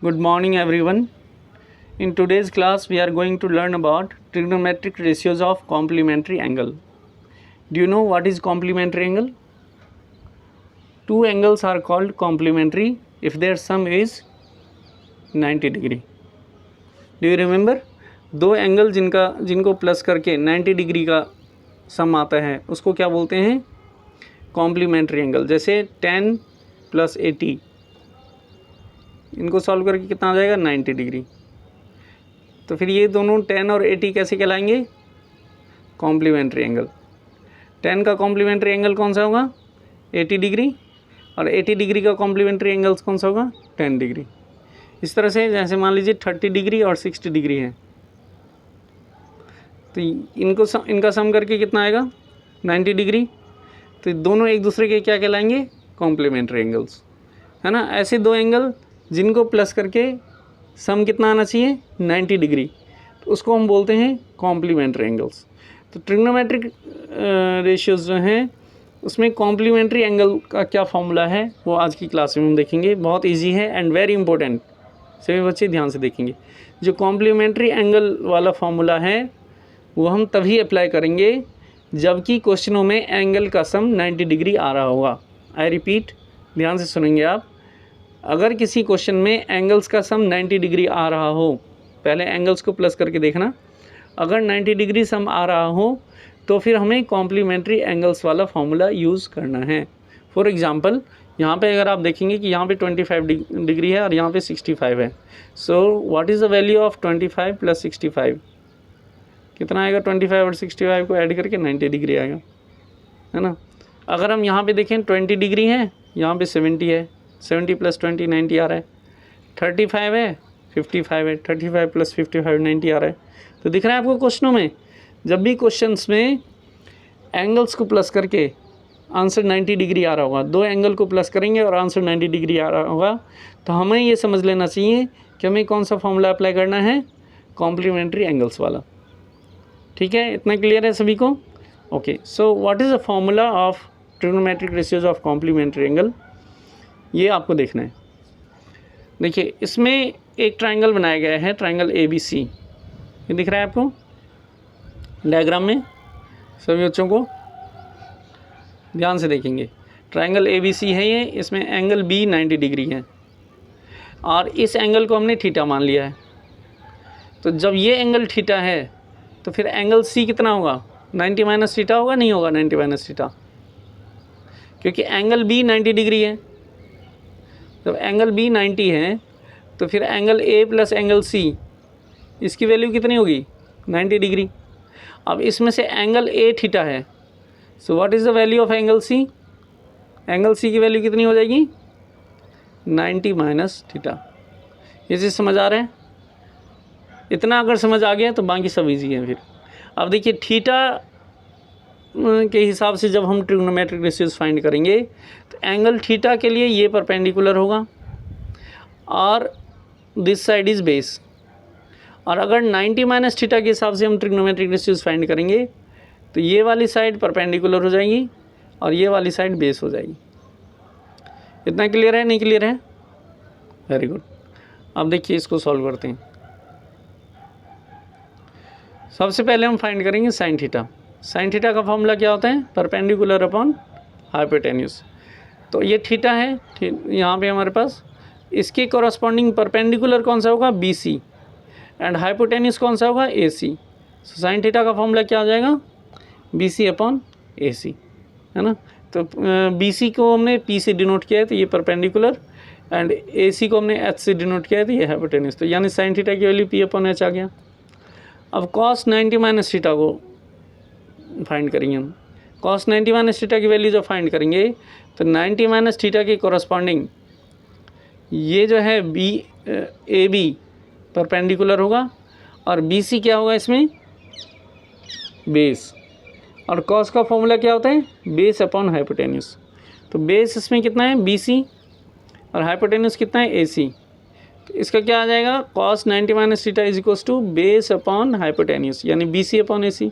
Good morning everyone. In today's class we are going to learn about trigonometric ratios of complementary angle. Do you know what is complementary angle? Two angles are called complementary if their sum is 90 degree. Do you remember? दो angle जिनको plus करके 90 degree का सम आता है उसको क्या बोलते हैं? Complementary angle. जैसे 10 + 80, इनको सॉल्व करके कितना आ जाएगा? 90 डिग्री. तो फिर ये दोनों 10 और 80 कैसे कहलाएंगे? Complementary angle. 10 का कॉम्प्लीमेंट्री एंगल कौन सा होगा? 80 डिग्री. और 80 डिग्री का कॉम्प्लीमेंट्री एंगल कौन सा होगा? 10 डिग्री. इस तरह से जैसे मान लीजिए 30 डिग्री और 60 डिग्री है, तो इनका सम करके कितना आएगा? 90 डिग्री. तो दोनों एक दूसरे के क्या कहलाएंगे? कॉम्प्लीमेंट्री एंगल्स, है ना. ऐसे दो एंगल जिनको प्लस करके सम कितना आना चाहिए? 90 डिग्री, तो उसको हम बोलते हैं कॉम्प्लीमेंट्री एंगल्स. तो ट्रिग्नोमेट्रिक रेशियोज़ जो हैं उसमें कॉम्प्लीमेंट्री एंगल का क्या फॉर्मूला है वो आज की क्लास में हम देखेंगे. बहुत इजी है एंड वेरी इंपॉर्टेंट. सभी बच्चे ध्यान से देखेंगे. जो कॉम्प्लीमेंट्री एंगल वाला फॉर्मूला है वो हम तभी अप्लाई करेंगे जबकि क्वेश्चनों में एंगल का सम 90 डिग्री आ रहा होगा. आई रिपीट, ध्यान से सुनेंगे आप. अगर किसी क्वेश्चन में एंगल्स का सम 90 डिग्री आ रहा हो, पहले एंगल्स को प्लस करके देखना. अगर 90 डिग्री सम आ रहा हो तो फिर हमें कॉम्प्लीमेंट्री एंगल्स वाला फॉर्मूला यूज़ करना है. फॉर एग्जांपल यहाँ पे अगर आप देखेंगे कि यहाँ पे 25 डिग्री है और यहाँ पे 65 है. सो what is the value of 25 + 65? कितना आएगा? 25 और 65 को ऐड करके 90 डिग्री आएगा, है ना. अगर हम यहाँ पे देखें 20 डिग्री है, यहाँ पे 70 है. 70 + 20 90 आ रहा है. 35 है, 55 है. 35 + 55 90 आ रहा है. तो दिख रहा है आपको क्वेश्चनों में, जब भी क्वेश्चंस में एंगल्स को प्लस करके आंसर 90 डिग्री आ रहा होगा, दो एंगल को प्लस करेंगे और आंसर 90 डिग्री आ रहा होगा, तो हमें ये समझ लेना चाहिए कि हमें कौन सा फॉर्मूला अप्लाई करना है? कॉम्प्लीमेंट्री एंगल्स वाला. ठीक है, इतना क्लियर है सभी को? Okay. So what is the formula of trigonometric ratios of complementary angle, ये आपको देखना है. देखिए, इसमें एक ट्रायंगल बनाया गया है, ट्रायंगल ABC. ये दिख रहा है आपको डायग्राम में? सभी बच्चों को ध्यान से देखेंगे. ट्रायंगल ABC है ये. इसमें एंगल B 90 डिग्री है और इस एंगल को हमने थीटा मान लिया है. तो जब ये एंगल थीटा है तो फिर एंगल C कितना होगा? 90 - थीटा होगा, नहीं होगा 90 - थीटा? क्योंकि एंगल B 90 डिग्री है. जब एंगल B 90 है तो फिर एंगल A + एंगल C, इसकी वैल्यू कितनी होगी? 90 डिग्री. अब इसमें से एंगल A थीटा है. सो what is the value of angle C? Angle C की वैल्यू कितनी हो जाएगी? 90 - थीटा. ये चीज़ समझ आ रहा है? इतना अगर समझ आ गया तो बाकी सब इजी है. फिर अब देखिए, थीटा के हिसाब से जब हम ट्रिग्नोमेट्रिक रेशियोज फाइंड करेंगे तो एंगल थीटा के लिए ये परपेंडिकुलर होगा और दिस साइड इज़ बेस. और अगर 90 - थीटा के हिसाब से हम ट्रिग्नोमेट्रिक रेशियोज फाइंड करेंगे तो ये वाली साइड परपेंडिकुलर हो जाएगी और ये वाली साइड बेस हो जाएगी. इतना क्लियर है? नहीं क्लियर है? Very good. अब देखिए, इसको सॉल्व करते हैं. सबसे पहले हम फाइंड करेंगे साइन थीटा. साइन थीटा का फॉर्मूला क्या होता है? Perpendicular upon hypotenuse. तो ये थीटा है यहाँ पे हमारे पास. इसके कॉरस्पॉन्डिंग परपेंडिकुलर कौन सा होगा? BC. एंड हाइपोटेन्यूज कौन सा होगा? AC. सो साइन थीटा का फॉर्मूला क्या हो जाएगा? BC/AC, है ना. तो BC को हमने P से डिनोट किया है तो ये परपेंडिकुलर, एंड AC को हमने H से डिनोट किया है तो ये हाइपोटेन्यूज. तो यानी साइन थीटा की वैल्यू P/H आ गया. अब cos 90 - थीटा को फाइंड करेंगे हम. cos 90 - थीटा की वैल्यू जो फाइंड करेंगे तो 90 - थीटा के कॉरस्पॉन्डिंग ये जो है AB परपेंडिकुलर होगा और BC क्या होगा इसमें? बेस. और cos का फॉर्मूला क्या होता है? बेस/हाइपोटेन्यूज. तो बेस इसमें कितना है? BC. और हाइपोटेन्यूज कितना है? AC. तो इसका क्या आ जाएगा? cos 90 - थीटा = बेस/हाइपोटेन्यूज, यानी BC/AC.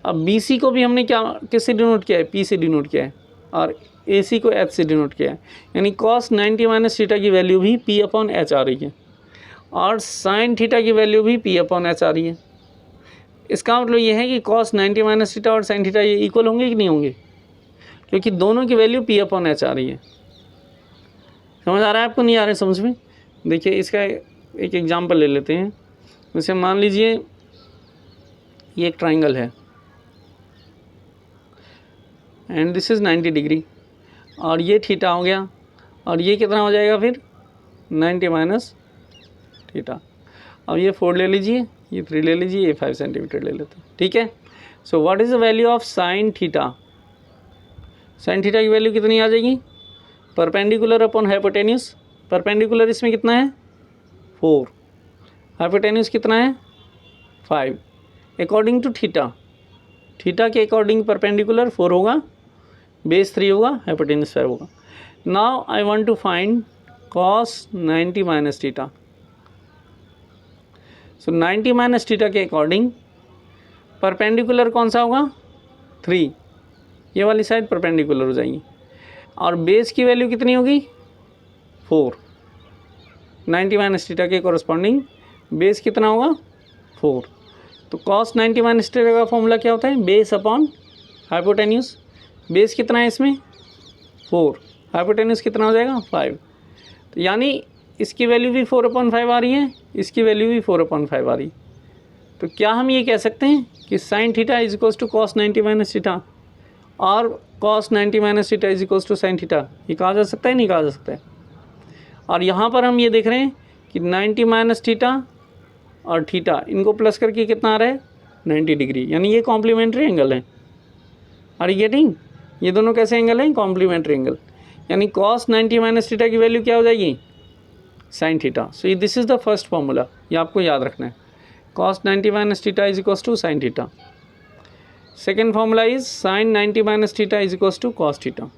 अब BC को भी हमने क्या किससे डिनोट किया है? P से डिनोट किया है. और AC को H से डिनोट किया है, यानी cos 90 माइनस थीटा की वैल्यू भी P अपॉन H आ रही है और sin थीटा की वैल्यू भी P अपॉन H आ रही है। इसका मतलब ये है कि cos 90 माइनस थीटा और sin थीटा ये इक्वल होंगे कि नहीं होंगे, क्योंकि दोनों की वैल्यू P अपॉन H आ रही है। समझ आ रहा है आपको, नहीं आ रहा है समझ में? देखिए इसका एक एग्जांपल ले लेते हैं। जैसे मान लीजिए ये एक ट्राइंगल है एंड दिस इज़ 90 डिग्री और ये थीटा हो गया और ये कितना हो जाएगा फिर 90 माइनस थीटा। अब ये 4 ले लीजिए, ये 3 ले लीजिए, ये 5 सेंटीमीटर ले लेते हैं, ठीक है। सो what is the value of sine theta? Sine theta की वैल्यू कितनी आ जाएगी? Perpendicular upon hypotenuse. परपेंडिकुलर इसमें कितना है 4, हाइपोटेन्यूस कितना है 5। अकॉर्डिंग टू थीटा, थीटा के अकॉर्डिंग परपेंडिकुलर 4 होगा, बेस 3 होगा, हाइपोटेन्यूस 5 होगा। Now I want to find cos 90 minus theta. So 90 minus theta के अकॉर्डिंग परपेंडिकुलर कौन सा होगा 3, ये वाली साइड परपेंडिकुलर हो जाएगी और बेस की वैल्यू कितनी होगी 4। 90 माइनस थीटा के कॉरस्पॉन्डिंग बेस कितना होगा 4। तो cos 90 माइनस थीटा का फॉर्मूला क्या होता है? Base upon hypotenuse. बेस कितना है इसमें 4, हाइपोटेन्यूस कितना हो जाएगा 5। तो यानी इसकी वैल्यू भी 4/5 आ रही है, इसकी वैल्यू भी 4/5 आ रही है। तो क्या हम ये कह सकते हैं कि sine theta is equals to cos 90 minus theta और cos 90 minus theta is equals to sine theta? ये कहा जा सकता है, नहीं कहा जा सकता है? और यहाँ पर हम ये देख रहे हैं कि 90 माइनस थीटा और थीटा इनको प्लस करके कितना आ रहा है 90 डिग्री, यानी ये कॉम्प्लीमेंट्री एंगल है। Are you getting? ये दोनों कैसे एंगल हैं? Complementary angle. यानी cos 90 माइनस थीटा की वैल्यू क्या हो जाएगी sine theta. So this is the first formula, ये आपको याद रखना है। cos 90 minus theta is equals to sine theta. Second formula is sine 90 minus theta is equals to cos theta.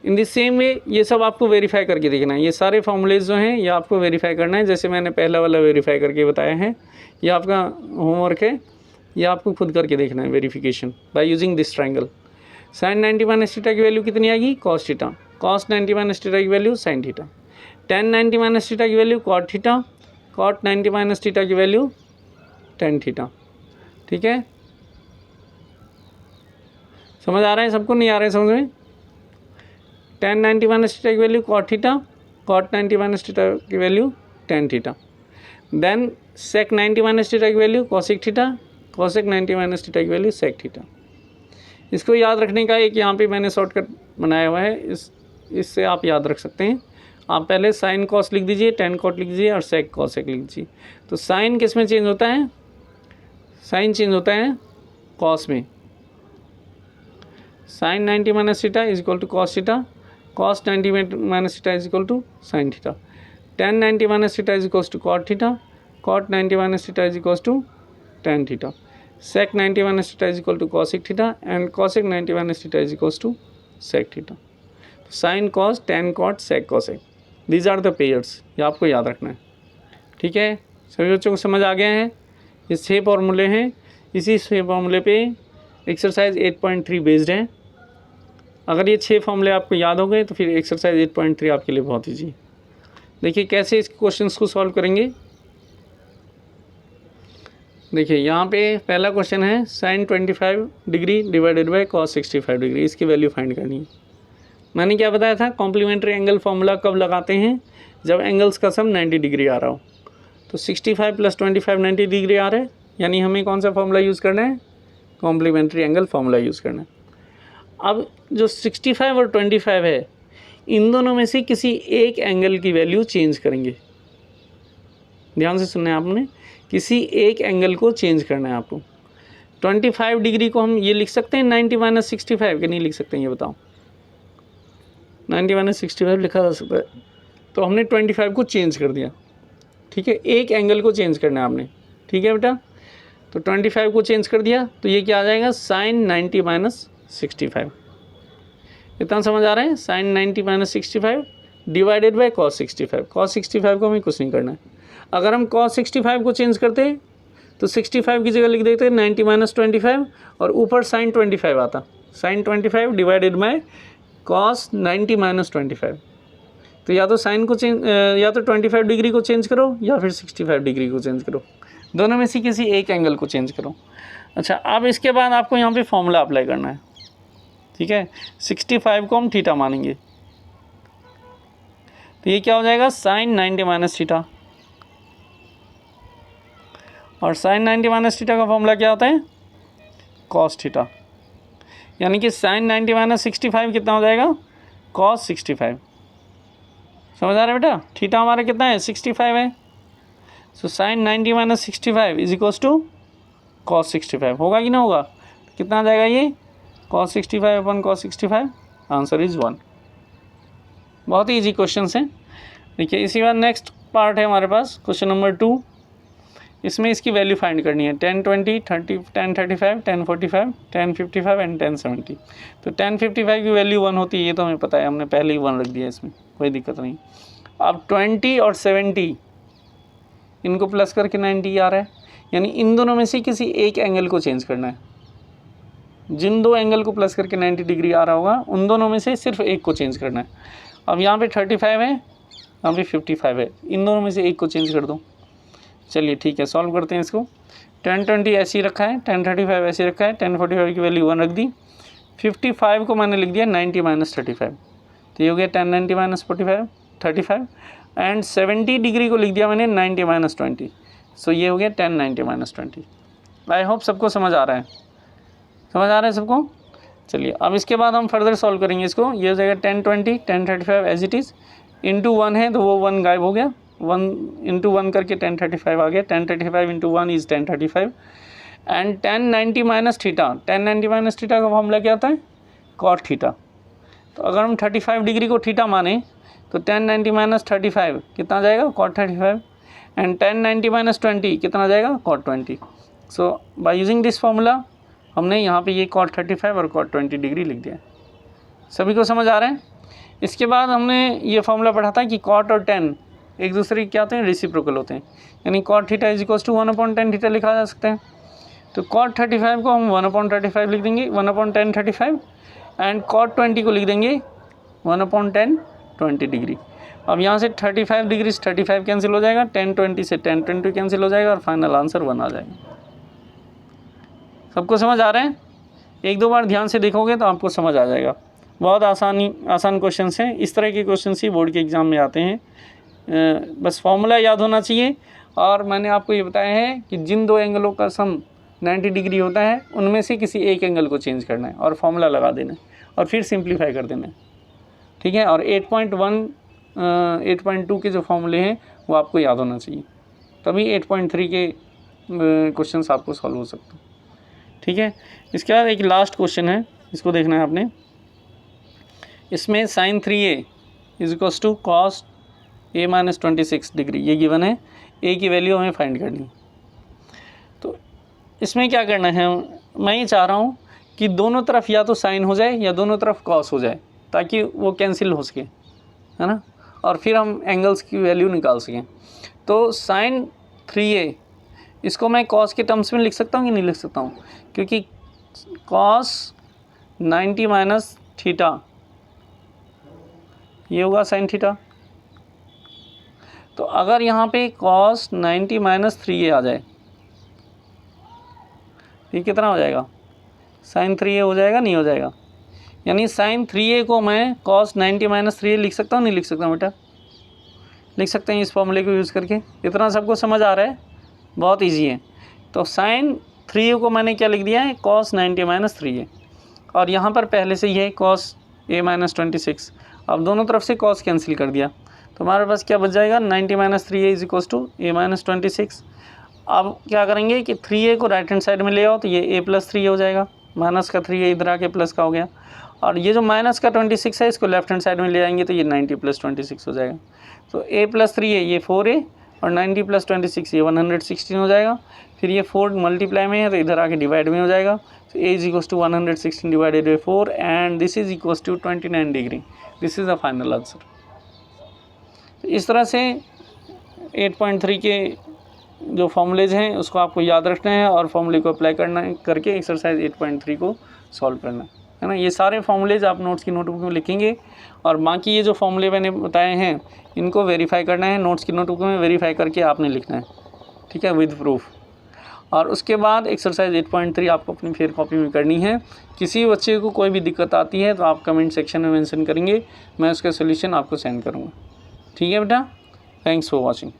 In the same way ये सब आपको verify करके देखना है। ये सारे फॉर्मूलेज जो हैं ये आपको वेरीफाई करना है, जैसे मैंने पहला वाला वेरीफाई करके बताया है। ये आपका होमवर्क है, ये आपको खुद करके देखना है verification by using this triangle. Sine 90 minus theta की वैल्यू कितनी आएगी cos theta, cos 90 minus theta की value sine theta, tan 90 minus theta की value cot theta, cot 90 minus theta की वैल्यू tan थीटा। ठीक है, समझ आ रहा है सबको, नहीं आ रहा है समझ में? tan 90 माइनस थीटा की value cot theta, cot 90 minus theta की value tan theta, then sec 90 minus theta की value cosec theta, cosec 90 minus theta की वैल्यू sec थीटा। इसको याद रखने का एक यहाँ पे मैंने शॉर्टकट बनाया हुआ है, इससे आप याद रख सकते हैं। आप पहले साइन कॉस लिख दीजिए, tan cot लिख दीजिए और sec cosec लिख दीजिए। तो साइन किस में चेंज होता है? साइन चेंज होता है कॉस में। Sine 90 minus theta is equal to cos theta, cos 90 minus theta is equal to sine theta, tan 90 minus theta is equal to cot theta, cot 90 minus theta is equal to tan theta, sec 90 minus theta is equal to cosec theta and cosec 90 minus theta is equal to sec theta. Sine cos, tan cot, sec cosec, these are the pairs, ये आपको याद रखना है। ठीक है, सभी बच्चों को समझ आ गया है? ये 6 फॉर्मूले हैं, इसी 6 फॉर्मूले पे एक्सरसाइज 8.3 बेस्ड है। अगर ये 6 फॉर्मूले आपको याद हो गए तो फिर एक्सरसाइज 8.3 आपके लिए बहुत ईजी है। देखिए कैसे इस क्वेश्चंस को सॉल्व करेंगे। देखिए यहाँ पे पहला क्वेश्चन है sine 25 degree divided by cos 65 degree, इसकी वैल्यू फाइंड करनी है। मैंने क्या बताया था, कॉम्प्लीमेंट्री एंगल फार्मूला कब लगाते हैं? जब एंगल्स का सम 90 डिग्री आ रहा हो। तो 65 + 25 90 डिग्री आ रहा है, यानी हमें कौन सा फार्मूला यूज़ करना है? कॉम्प्लीमेंट्री एंगल फार्मूला यूज़ करना है। अब जो 65 और 25 है, इन दोनों में से किसी एक एंगल की वैल्यू चेंज करेंगे। ध्यान से सुनना है आपने, किसी एक एंगल को चेंज करना है आपको। 25 डिग्री को हम ये लिख सकते हैं 90 माइनस 65 के नहीं लिख सकते हैं? ये बताओ, 90 माइनस 65 लिखा जा सकता है। तो हमने 25 को चेंज कर दिया। ठीक है, एक एंगल को चेंज करना है आपने। ठीक है बेटा, तो 25 को चेंज कर दिया तो ये क्या आ जाएगा? Sine 90 minus 65। इतना समझ आ रहा है? Sine 90 minus 65 divided by cos 65। cos 65 को हमें कुछ नहीं करना है। अगर हम cos 65 को चेंज करते तो 65 की जगह लिख देते 90 माइनस 25 और ऊपर साइन 25 आता। Sine 25 divided by cos 90 minus 25। तो या तो साइन को चेंज, या तो 25 डिग्री को चेंज करो या फिर 65 डिग्री को चेंज करो, दोनों में से किसी एक एंगल को चेंज करो। अच्छा, अब इसके बाद आपको यहाँ पे फॉर्मूला अप्लाई करना है, ठीक है। 65 को हम थीटा मानेंगे, तो ये क्या हो जाएगा, साइन 90 माइनस थीटा। और साइन 90 माइनस थीटा का फॉर्मूला क्या होता है, कॉस थीटा। यानी कि साइन 90 माइनस 65 कितना हो जाएगा, कॉस 65। समझ आ रहा है बेटा, थीटा हमारा कितना है, 65 है। So sine 90 minus 65 is equals to cos 65। होगा कि ना होगा, कितना आ जाएगा ये, कॉस 65 अपन कॉस 65, आंसर इज़ 1। बहुत ही ईजी क्वेश्चन हैं। देखिए इसी बार नेक्स्ट पार्ट है हमारे पास, क्वेश्चन नंबर 2। इसमें इसकी वैल्यू फाइंड करनी है, 10, 20, 30, 10, 35, 10, 45, 10, 55 एंड 10, 70। तो 10, 55 की वैल्यू 1 होती है, ये तो हमें पता है, हमने पहले ही 1 रख दिया, इसमें कोई दिक्कत नहीं। अब 20 और 70 इनको प्लस करके 90 आ रहा है, यानी इन दोनों में से किसी एक एंगल को चेंज करना है। जिन दो एंगल को प्लस करके 90 डिग्री आ रहा होगा, उन दोनों में से सिर्फ एक को चेंज करना है। अब यहाँ पे 35 है, यहाँ पे 55 है, इन दोनों में से एक को चेंज कर दो। चलिए ठीक है, सॉल्व करते हैं इसको। 10, 20 ऐसे ही रखा है, 10, 35 ऐसे ही रखा है, 10, 45 की वैल्यू 1 रख दी। 55 को मैंने लिख दिया 90 माइनस 35, तो ये हो गया 10, 90 माइनस 35 एंड 70 डिग्री को लिख दिया मैंने 90 माइनस 20। सो ये हो गया 10, 90 माइनस 20। आई होप सबको समझ आ रहा है, समझ आ रहा है सबको। चलिए अब इसके बाद हम फर्दर सॉल्व करेंगे इसको। ये हो जाएगा 10, 20, 10, 35 एज इट इज़, इंटू 1 है तो वो 1 गायब हो गया, 1 इंटू 1 करके 10, 35 आ गया। 10, 35 into 1 is 10, 35 and 10, 90 minus theta. 10, 90 minus theta का फॉर्मूला क्या होता है, कॉट थीटा। तो अगर हम 35 डिग्री को थीटा माने तो 10, 90 माइनस 35 कितना आ जाएगा, कॉट 35 एंड 10, 90 माइनस 20 कितना आ जाएगा, cot 20। So by using this formula हमने यहाँ पे ये कॉट 35 और कॉट 20 डिग्री लिख दिया। सभी को समझ आ रहा है। इसके बाद हमने ये फॉर्मूला पढ़ा था कि कॉट और 10 एक दूसरे के क्या होते हैं, रेसिप्रोकल होते हैं, यानी cot theta is equals to 1/10 theta लिखा जा सकता है। तो कॉट 35 को हम 1/35 लिख देंगे, 1/10 35 एंड कॉट 20 को लिख देंगे 1/10 20 डिग्री। अब यहाँ से 35 डिग्री से 35 कैंसिल हो जाएगा, 10, 20 से 10, 20 कैंसिल हो जाएगा और फाइनल आंसर 1 आ जाएगा। सबको समझ आ रहा है, एक दो बार ध्यान से देखोगे तो आपको समझ आ जाएगा। बहुत आसान क्वेश्चन हैं, इस तरह के क्वेश्चन ही बोर्ड के एग्ज़ाम में आते हैं। बस फॉर्मूला याद होना चाहिए। और मैंने आपको ये बताया है कि जिन दो एंगलों का सम 90 डिग्री होता है उनमें से किसी एक एंगल को चेंज करना है और फॉर्मूला लगा देना है और फिर सिंप्लीफाई कर देना है, ठीक है। और 8.1 8.2 के जो फॉर्मूले हैं वो आपको याद होना चाहिए, तभी 8.3 के क्वेश्चन आपको सॉल्व हो सकते हैं, ठीक है। इसके बाद एक लास्ट क्वेश्चन है, इसको देखना है आपने। इसमें sine 3a is equals to cos a minus 26 degree ये गिवन है, a की वैल्यू हमें फाइंड करनी है। तो इसमें क्या करना है, मैं ये चाह रहा हूँ कि दोनों तरफ या तो साइन हो जाए या दोनों तरफ कॉस हो जाए, ताकि वो कैंसिल हो सके, है ना, और फिर हम एंगल्स की वैल्यू निकाल सकें। तो साइन 3a इसको मैं कॉस के टर्म्स में लिख सकता हूँ कि नहीं लिख सकता हूँ, क्योंकि कॉस 90 माइनस थीटा ये होगा साइन थीटा। तो अगर यहाँ पे कॉस 90 माइनस 3a आ जाए, ये कितना हो जाएगा, साइन 3a हो जाएगा, नहीं हो जाएगा। यानी साइन 3a को मैं कॉस 90 माइनस 3a लिख सकता हूँ, नहीं लिख सकता हूँ बेटा, लिख सकते हैं इस फॉर्मूले को यूज़ करके। इतना सबको समझ आ रहा है, बहुत इजी है। तो साइन 3a को मैंने क्या लिख दिया है, कॉस 90 माइनस 3a, और यहाँ पर पहले से ही है कॉस a माइनस 26। अब दोनों तरफ से कॉस कैंसिल कर दिया तो हमारे पास क्या बच जाएगा, 90 minus 3a is equals to a minus 26। अब क्या करेंगे कि 3a को राइट हैंड साइड में ले आओ तो ये a प्लस 3a हो जाएगा, माइनस का 3a इधर आके प्लस का हो गया, और ये जो माइनस का 26 है इसको लेफ्ट हैंड साइड में ले आएंगे तो ये 90 प्लस 26 हो जाएगा। तो a प्लस 3a ये 4a और 90 प्लस 26 ये 116 हो जाएगा। फिर ये 4 मल्टीप्लाई में है तो इधर आके डिवाइड में हो जाएगा। तो a is equals to 116 divided by 4 and this is equals to 29 degree. This is the final answer. तो इस तरह से 8.3 के जो फॉर्मूलेज हैं उसको आपको याद रखना है और फॉर्मूले को अप्लाई करना करके एक्सरसाइज 8.3 को सॉल्व करना है ना। ये सारे फॉर्मूलेज आप नोट्स की नोटबुक में लिखेंगे और बाकी ये जो फॉर्मूले मैंने बताए हैं इनको वेरीफाई करना है, नोट्स की नोटबुक में वेरीफाई करके आपने लिखना है, ठीक है, विद प्रूफ। और उसके बाद एक्सरसाइज 8.3 आपको अपनी फेयर कॉपी में करनी है। किसी बच्चे को कोई भी दिक्कत आती है तो आप कमेंट सेक्शन में मेंशन करेंगे, मैं उसका सोल्यूशन आपको सेंड करूँगा। ठीक है बेटा, थैंक्स फॉर वॉचिंग।